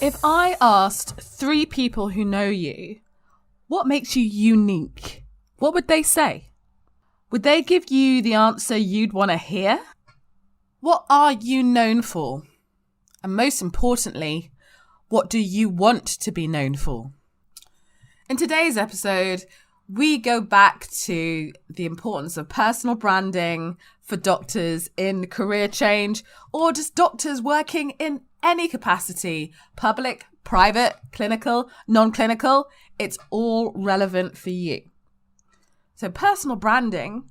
If I asked 3 people who know you, what makes you unique? What would they say? Would they give you the answer you'd want to hear? What are you known for? And most importantly, what do you want to be known for? In today's episode, we go back to the importance of personal branding for doctors in career change, or just doctors working in any capacity, public, private, clinical, non-clinical. It's all relevant for you. So personal branding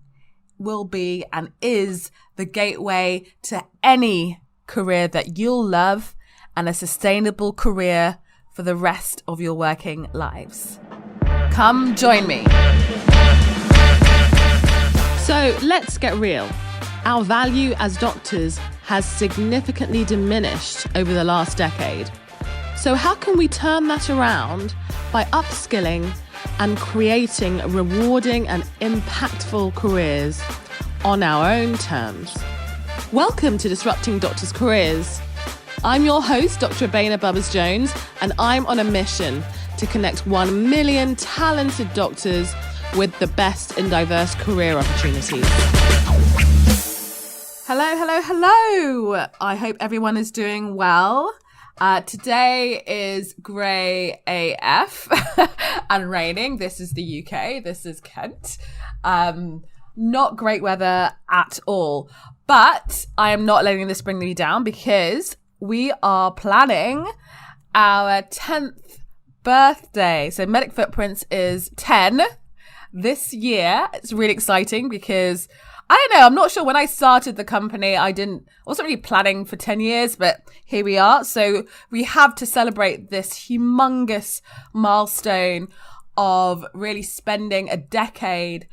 will be and is the gateway to any career that you'll love and a sustainable career for the rest of your working lives. Come join me. So let's get real. Our value as doctors has significantly diminished over the last decade. So how can we turn that around by upskilling and creating rewarding and impactful careers on our own terms? Welcome to Disrupting Doctors' Careers. I'm your host, Dr. Abeyna Bubbers-Jones, and I'm on a mission to connect 1 million talented doctors with the best in diverse career opportunities. Hello. I hope everyone is doing well. Today is grey AF and raining. This is the UK. This is Kent. Not great weather at all. But I am not letting this bring me down because we are planning our 10th birthday. So Medic Footprints is 10 this year. It's really exciting because I don't know, I'm not sure when I started the company, I wasn't really planning for 10 years, but here we are. So we have to celebrate this humongous milestone of really spending a decade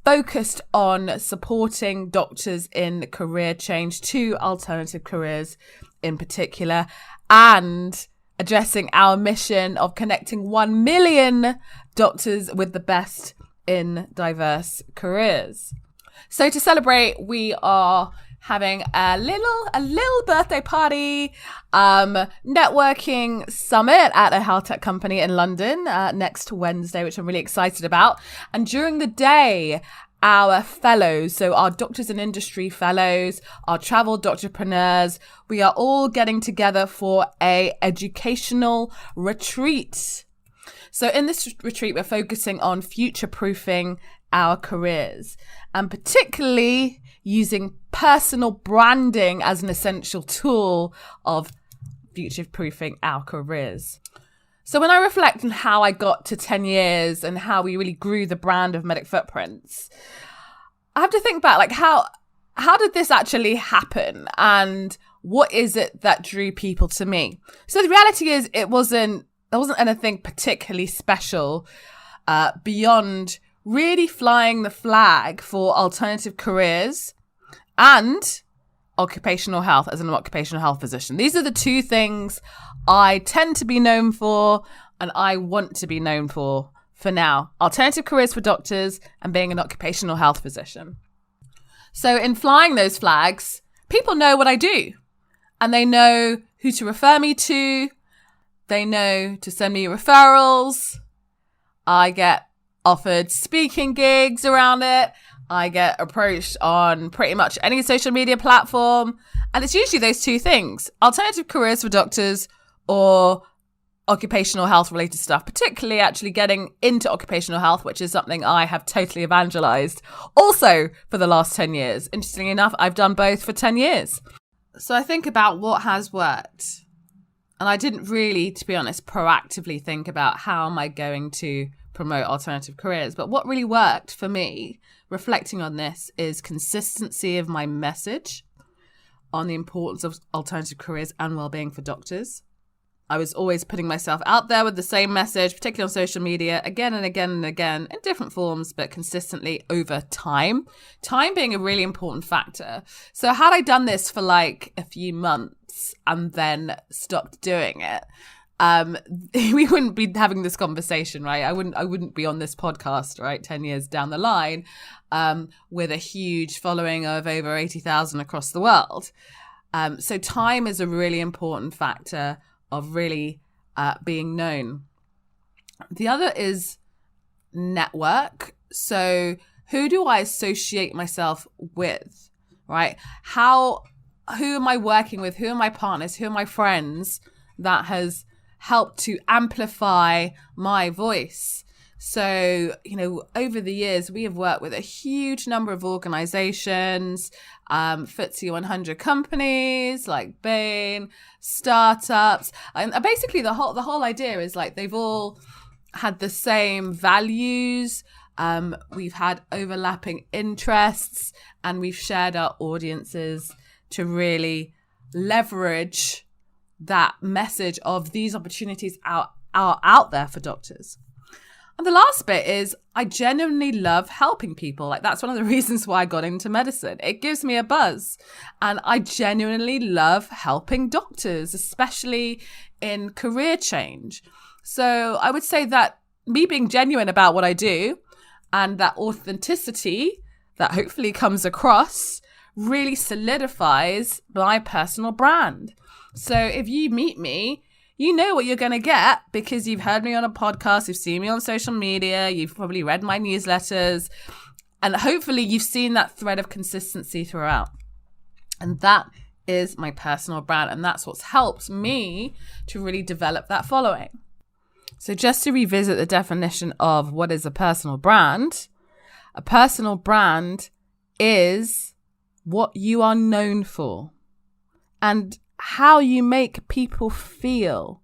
focused on supporting doctors in career change to alternative careers in particular, and addressing our mission of connecting 1 million doctors with the best in diverse careers. So to celebrate, we are having a little birthday party, networking summit at a health tech company in London next Wednesday, which I'm really excited about. And during the day, our fellows, so our doctors in industry fellows, our travel doctorpreneurs, we are all getting together for a educational retreat. So in this retreat, we're focusing on future-proofing our careers, and particularly using personal branding as an essential tool of future-proofing our careers. So when I reflect on how I got to 10 years and how we really grew the brand of Medic Footprints, I have to think back, like how did this actually happen, and what is it that drew people to me? So the reality is there wasn't anything particularly special beyond really flying the flag for alternative careers and occupational health as an occupational health physician. These are the 2 things I tend to be known for and I want to be known for now. Alternative careers for doctors and being an occupational health physician. So in flying those flags, people know what I do and they know who to refer me to. They know to send me referrals. I get offered speaking gigs around it. I get approached on pretty much any social media platform. And it's usually those 2 things: alternative careers for doctors or occupational health related stuff, particularly actually getting into occupational health, which is something I have totally evangelized also for the last 10 years. Interestingly enough, I've done both for 10 years. So I think about what has worked. And I didn't really, to be honest, proactively think about how am I going to promote alternative careers. But what really worked for me, reflecting on this, is consistency of my message on the importance of alternative careers and wellbeing for doctors. I was always putting myself out there with the same message, particularly on social media, again and again and again, in different forms, but consistently over time. Time being a really important factor. So had I done this for like a few months and then stopped doing it, we wouldn't be having this conversation, right? I wouldn't be on this podcast, right? 10 years down the line, with a huge following of over 80,000 across the world. So time is a really important factor of really being known. The other is network. So who do I associate myself with, right? Who am I working with? Who are my partners? Who are my friends that has helped to amplify my voice? So, over the years, we have worked with a huge number of organizations, FTSE 100 companies like Bain, startups. And basically the whole idea is like they've all had the same values. We've had overlapping interests, and we've shared our audiences to really leverage that message of these opportunities are out there for doctors. And the last bit is I genuinely love helping people. Like, that's one of the reasons why I got into medicine. It gives me a buzz. And I genuinely love helping doctors, especially in career change. So I would say that me being genuine about what I do and that authenticity that hopefully comes across really solidifies my personal brand. So if you meet me, you know what you're going to get because you've heard me on a podcast, you've seen me on social media, you've probably read my newsletters, and hopefully you've seen that thread of consistency throughout. And that is my personal brand, and that's what's helped me to really develop that following. So just to revisit the definition of what is a personal brand is what you are known for and how you make people feel.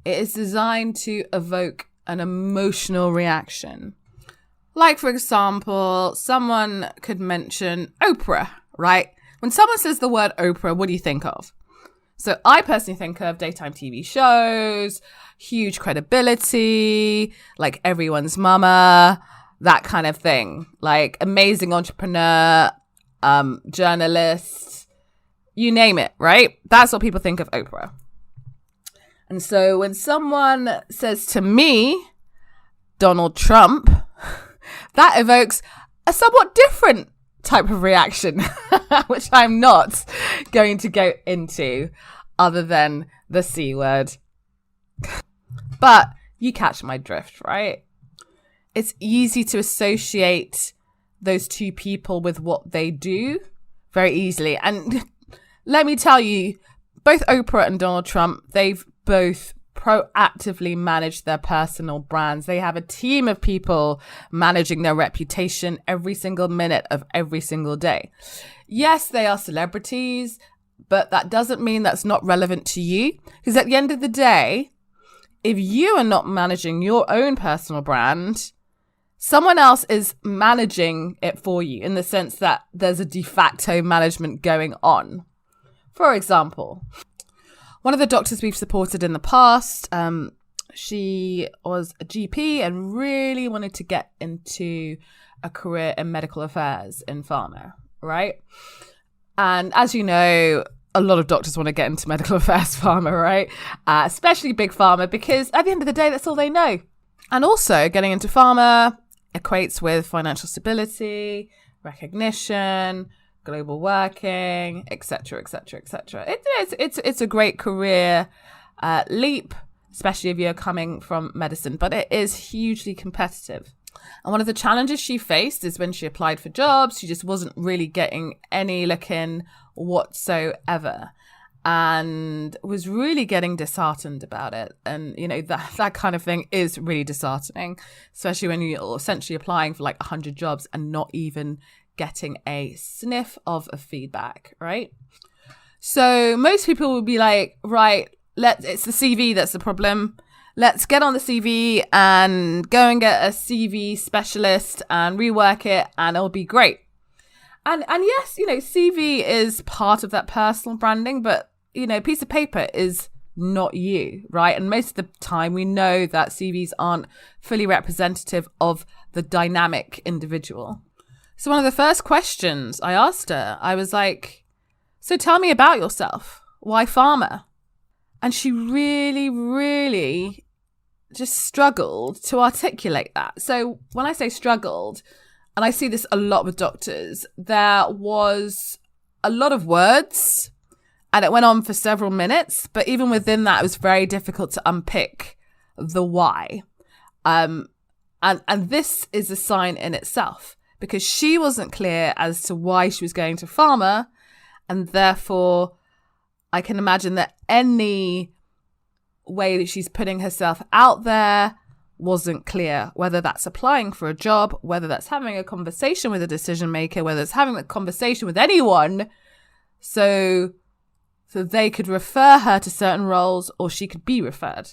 It is designed to evoke an emotional reaction. Like, for example, someone could mention Oprah, right? When someone says the word Oprah, what do you think of? So I personally think of daytime TV shows, huge credibility, like everyone's mama, that kind of thing. Like amazing entrepreneur, journalist, you name it, right? That's what people think of Oprah. And so when someone says to me, Donald Trump, that evokes a somewhat different type of reaction, which I'm not going to go into other than the C word. But you catch my drift, right? It's easy to associate those two people with what they do very easily. And let me tell you, both Oprah and Donald Trump, they've both proactively managed their personal brands. They have a team of people managing their reputation every single minute of every single day. Yes, they are celebrities, but that doesn't mean that's not relevant to you. Because at the end of the day, if you are not managing your own personal brand, someone else is managing it for you in the sense that there's a de facto management going on. For example, one of the doctors we've supported in the past, she was a GP and really wanted to get into a career in medical affairs in pharma, right? And as you know, a lot of doctors want to get into medical affairs pharma, right? Especially big pharma, because at the end of the day, that's all they know. And also getting into pharma equates with financial stability, recognition, global working, etc., etc., etc. It's a great career leap, especially if you're coming from medicine, but it is hugely competitive. And one of the challenges she faced is when she applied for jobs, she just wasn't really getting any look in whatsoever and was really getting disheartened about it. And, that kind of thing is really disheartening, especially when you're essentially applying for like 100 jobs and not even getting a sniff of a feedback, right? So most people would be like, right, it's the CV that's the problem. Let's get on the CV and go and get a CV specialist and rework it and it'll be great. And yes, CV is part of that personal branding, but, a piece of paper is not you, right? And most of the time we know that CVs aren't fully representative of the dynamic individual. So one of the first questions I asked her, I was like, so tell me about yourself. Why pharma? And she really, really just struggled to articulate that. So when I say struggled, and I see this a lot with doctors, there was a lot of words And it went on for several minutes, but even within that, it was very difficult to unpick the why. And this is a sign in itself, because she wasn't clear as to why she was going to pharma, and therefore I can imagine that any way that she's putting herself out there wasn't clear, whether that's applying for a job, whether that's having a conversation with a decision maker, whether it's having a conversation with anyone, so they could refer her to certain roles or she could be referred.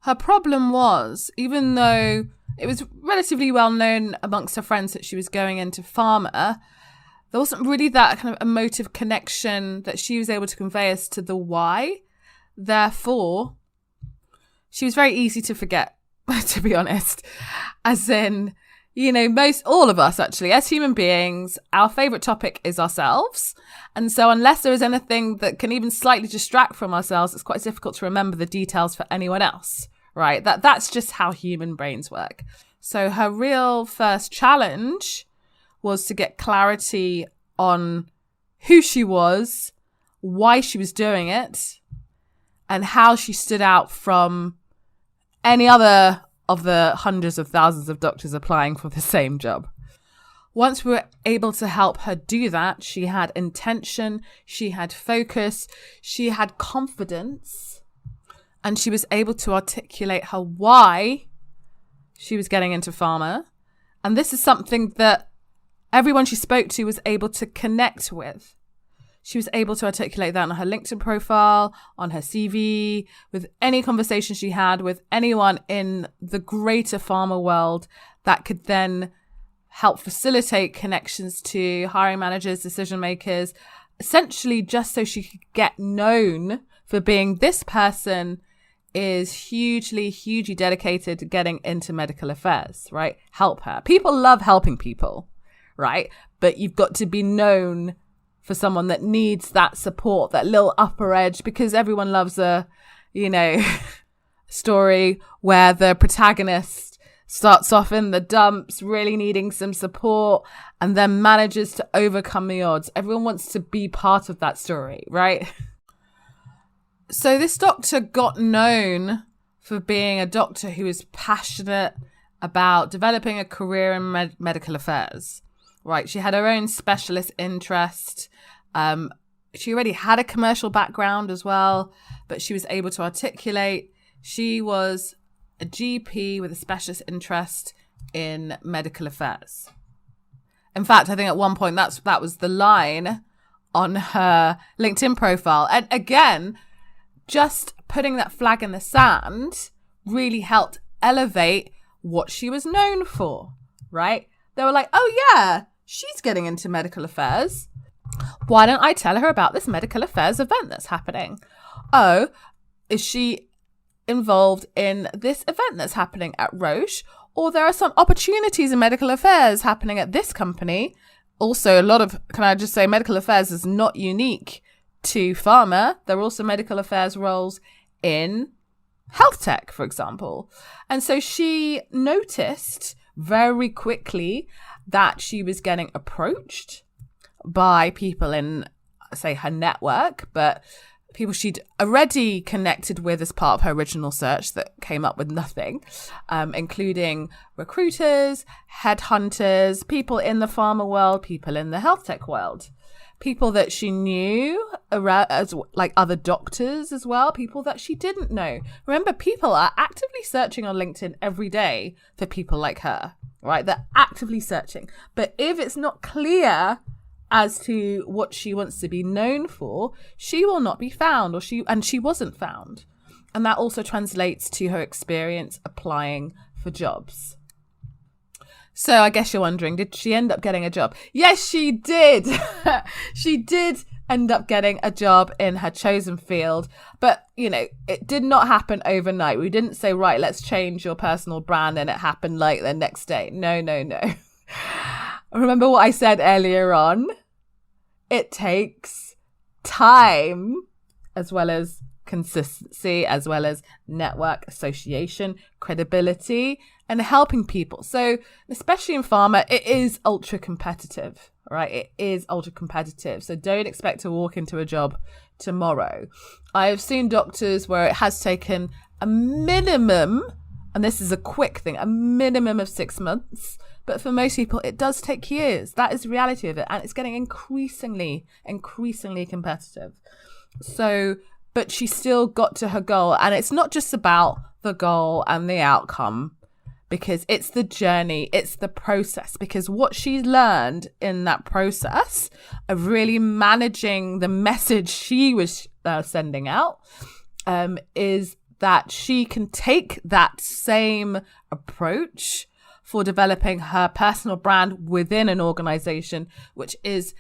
Her problem was, even though it was relatively well known amongst her friends that she was going into pharma, there wasn't really that kind of emotive connection that she was able to convey as to the why. Therefore, she was very easy to forget, to be honest. As in, all of us actually, as human beings, our favorite topic is ourselves. And so unless there is anything that can even slightly distract from ourselves, it's quite difficult to remember the details for anyone else, right? That's just how human brains work. So her real first challenge was to get clarity on who she was, why she was doing it, and how she stood out from any other of the hundreds of thousands of doctors applying for the same job. Once we were able to help her do that, she had intention, she had focus, she had confidence, and she was able to articulate her why she was getting into pharma. And this is something that everyone she spoke to was able to connect with. She was able to articulate that on her LinkedIn profile, on her CV, with any conversation she had with anyone in the greater pharma world that could then help facilitate connections to hiring managers, decision makers, essentially just so she could get known for being this person is hugely dedicated to getting into medical affairs, right? Help her. People love helping people, right? But you've got to be known for someone that needs that support, that little upper edge, because everyone loves a, story where the protagonist starts off in the dumps, really needing some support, and then manages to overcome the odds. Everyone wants to be part of that story, right? So this doctor got known for being a doctor who was passionate about developing a career in medical affairs, right? She had her own specialist interest. She already had a commercial background as well, but she was able to articulate. She was a GP with a specialist interest in medical affairs. In fact, I think at one point that was the line on her LinkedIn profile. And again, just putting that flag in the sand really helped elevate what she was known for, right? They were like, oh yeah, she's getting into medical affairs. Why don't I tell her about this medical affairs event that's happening? Oh, is she involved in this event that's happening at Roche? Or there are some opportunities in medical affairs happening at this company. Also, can I just say, medical affairs is not unique to pharma. There are also medical affairs roles in health tech, for example. And so she noticed very quickly that she was getting approached by people in, say, her network, but people she'd already connected with as part of her original search that came up with nothing, including recruiters, headhunters, people in the pharma world, people in the health tech world, people that she knew around, as like other doctors as well, people that she didn't know. Remember, people are actively searching on LinkedIn every day for people like her, right? They're actively searching. But if it's not clear as to what she wants to be known for, she will not be found, and she wasn't found. And that also translates to her experience applying for jobs. So I guess you're wondering, did she end up getting a job? Yes, she did. She did end up getting a job in her chosen field. But, it did not happen overnight. We didn't say, right, let's change your personal brand, and it happened like the next day. No. Remember what I said earlier on? It takes time, as well as consistency, as well as network association, credibility, and helping people. So especially in pharma, it is ultra competitive, right? It is ultra competitive. So don't expect to walk into a job tomorrow. I have seen doctors where it has taken a minimum, and this is a quick thing, a minimum of 6 months. But for most people, it does take years. That is the reality of it. And it's getting increasingly competitive. So, but she still got to her goal. And it's not just about the goal and the outcome, because it's the journey, it's the process. Because what she learned in that process of really managing the message she was sending out is that she can take that same approach for developing her personal brand within an organization, which is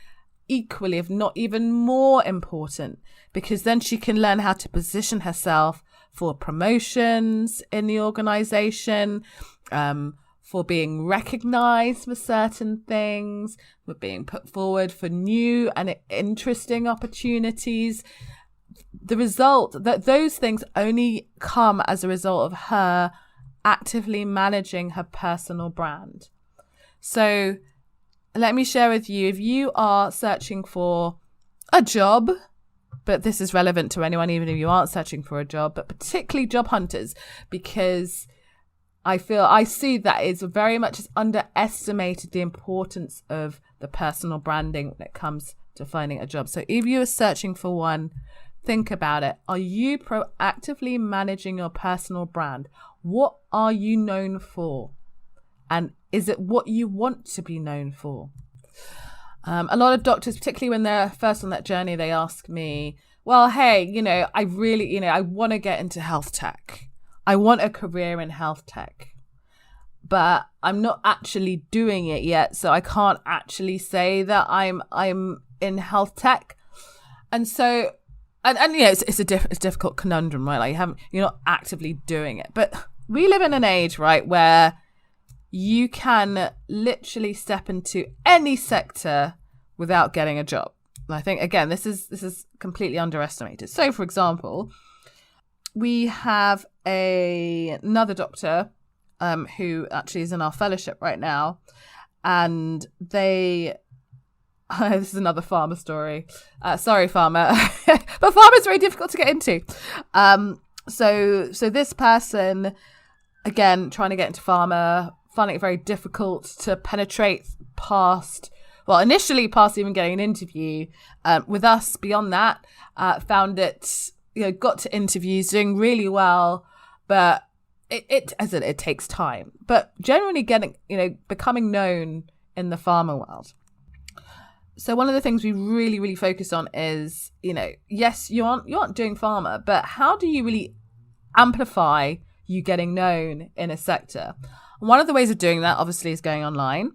equally, if not even more important, because then she can learn how to position herself for promotions in the organization, for being recognized for certain things, for being put forward for new and interesting opportunities. The result that those things only come as a result of her actively managing her personal brand. So let me share with you, if you are searching for a job, but this is relevant to anyone, even if you aren't searching for a job, but particularly job hunters, because I see that it's very much underestimated the importance of the personal branding when it comes to finding a job. So if you are searching for one, think about it. Are you proactively managing your personal brand? What are you known for? And is it what you want to be known for? A lot of doctors, particularly when they're first on that journey, they ask me, well, hey, I really, I want to get into health tech. I want a career in health tech, but I'm not actually doing it yet. So I can't actually say that I'm in health tech. And so, and it's a difficult conundrum, right? Like you're not actively doing it, but we live in an age, right, where you can literally step into any sector without getting a job. And I think, again, this is completely underestimated. So, for example, we have another doctor who actually is in our fellowship right now, and this is another pharma story. Sorry, pharma, but pharma is very difficult to get into. So this person, again, trying to get into pharma, finding it very difficult to penetrate initially past even getting an interview with us. Beyond that, found it, got to interviews, doing really well, but it takes time. But generally becoming known in the pharma world. So one of the things we really, really focus on is, yes, you aren't doing pharma, but how do you really amplify you getting known in a sector? And one of the ways of doing that, obviously, is going online.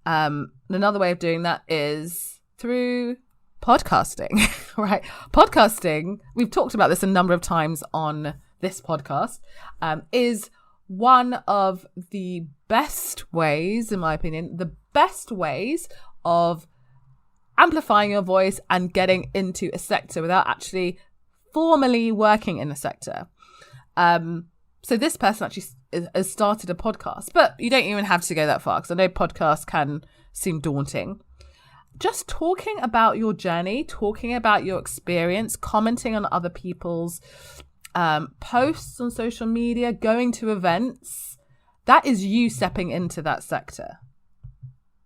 And another way of doing that is through podcasting, right? Podcasting, we've talked about this a number of times on this podcast, is one of the best ways, in my opinion, the best ways of amplifying your voice and getting into a sector without actually formally working in a sector. So this person actually has started a podcast, but you don't even have to go that far, because I know podcasts can seem daunting. Just talking about your journey, talking about your experience, commenting on other people's posts on social media, going to events, that is you stepping into that sector.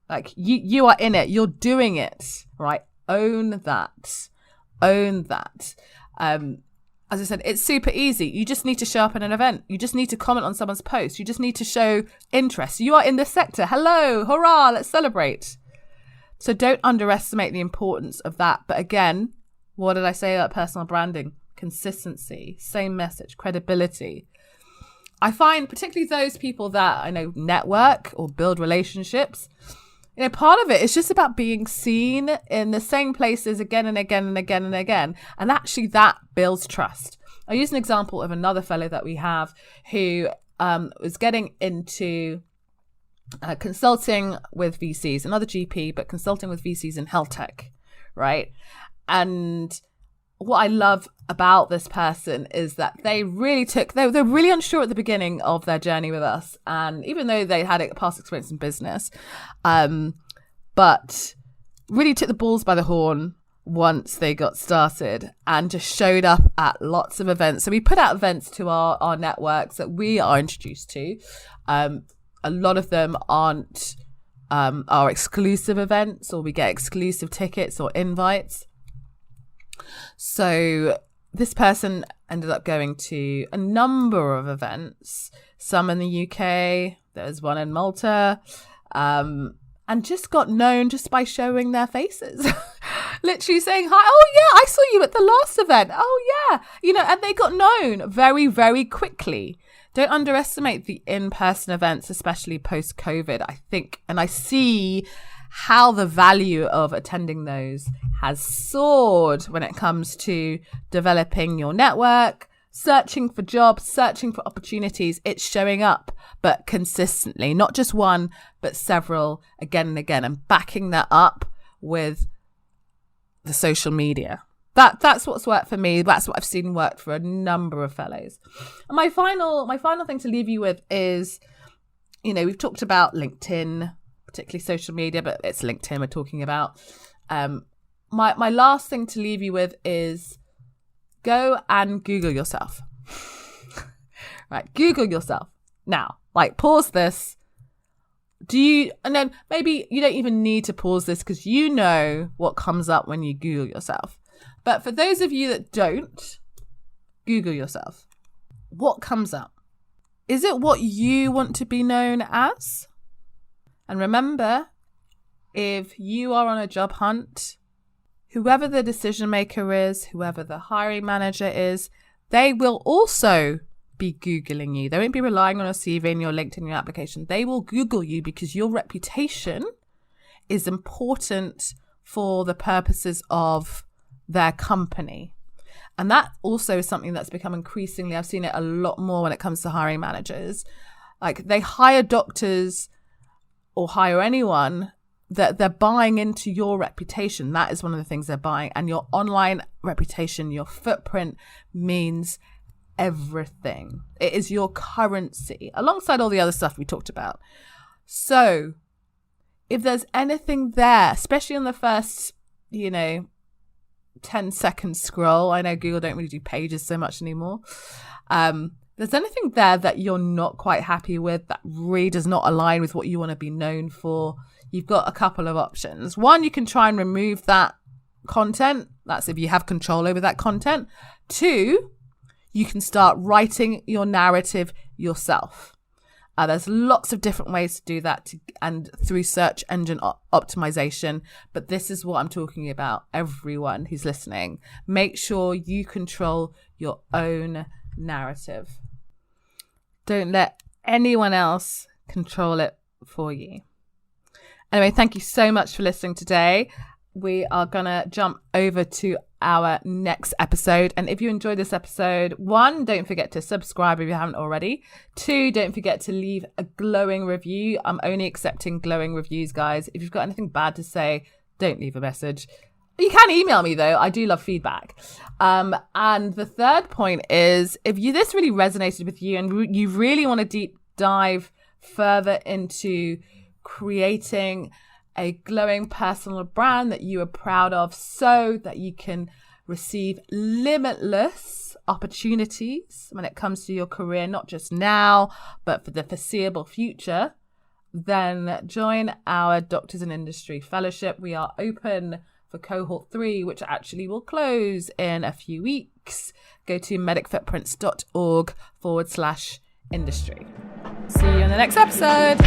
Like you are in it, you're doing it, right? Own that. As I said, it's super easy. You just need to show up at an event. You just need to comment on someone's post. You just need to show interest. You are in this sector. Hello, hurrah, let's celebrate. So don't underestimate the importance of that. But again, what did I say about personal branding? Consistency, same message, credibility. I find particularly those people that I know network or build relationships, part of it is just about being seen in the same places again and again and again and again. And actually that builds trust. I use an example of another fellow that we have who was getting into consulting with VCs, another GP, but consulting with VCs in health tech, right? And what I love about this person is that they're really unsure at the beginning of their journey with us. And even though they had a past experience in business, but really took the balls by the horn, once they got started and just showed up at lots of events. So we put out events to our networks that we are introduced to. A lot of them aren't our exclusive events, or we get exclusive tickets or invites. So this person ended up going to a number of events, some in the UK, there's one in Malta, and just got known just by showing their faces. Literally saying, hi, oh yeah, I saw you at the last event. Oh yeah. And they got known very, very quickly. Don't underestimate the in-person events, especially post-COVID, I think. And I see how the value of attending those has soared when it comes to developing your network, searching for jobs, searching for opportunities. It's showing up, but consistently, not just one, but several again and again, and backing that up with the social media. That's what's worked for me. That's what I've seen work for a number of fellows. And my final thing to leave you with is, we've talked about LinkedIn, particularly social media, but it's LinkedIn we're talking about. My last thing to leave you with is go and Google yourself. Right, Google yourself now. Like, pause this. And then maybe you don't even need to pause this because you know what comes up when you Google yourself. But for those of you that don't, Google yourself. What comes up? Is it what you want to be known as? And remember, if you are on a job hunt, whoever the decision maker is, whoever the hiring manager is, they will also be Googling you. They won't be relying on your CV and your LinkedIn, your application. They will Google you because your reputation is important for the purposes of their company. And that also is something that's become increasingly, I've seen it a lot more when it comes to hiring managers. Like, they hire doctors or hire anyone that they're buying into your reputation. That is one of the things they're buying. And your online reputation, your footprint means everything. It is your currency alongside all the other stuff we talked about. So if there's anything there, especially on the first, 10-second scroll, I know Google don't really do pages so much anymore. There's anything there that you're not quite happy with, that really does not align with what you want to be known for, you've got a couple of options. One, you can try and remove that content. That's if you have control over that content. Two, you can start writing your narrative yourself. There's lots of different ways to do that and through search engine optimization. But this is what I'm talking about, everyone who's listening. Make sure you control your own narrative. Don't let anyone else control it for you. Anyway, thank you so much for listening today. We are going to jump over to our next episode. And if you enjoyed this episode, 1, don't forget to subscribe if you haven't already. 2, don't forget to leave a glowing review. I'm only accepting glowing reviews, guys. If you've got anything bad to say, don't leave a message. You can email me, though. I do love feedback. And the third point is, if this really resonated with you and you really want to deep dive further into creating a glowing personal brand that you are proud of so that you can receive limitless opportunities when it comes to your career, not just now, but for the foreseeable future, then join our Doctors in Industry Fellowship. We are open for cohort 3, which actually will close in a few weeks. Go to medicfootprints.org/industry. See you in the next episode.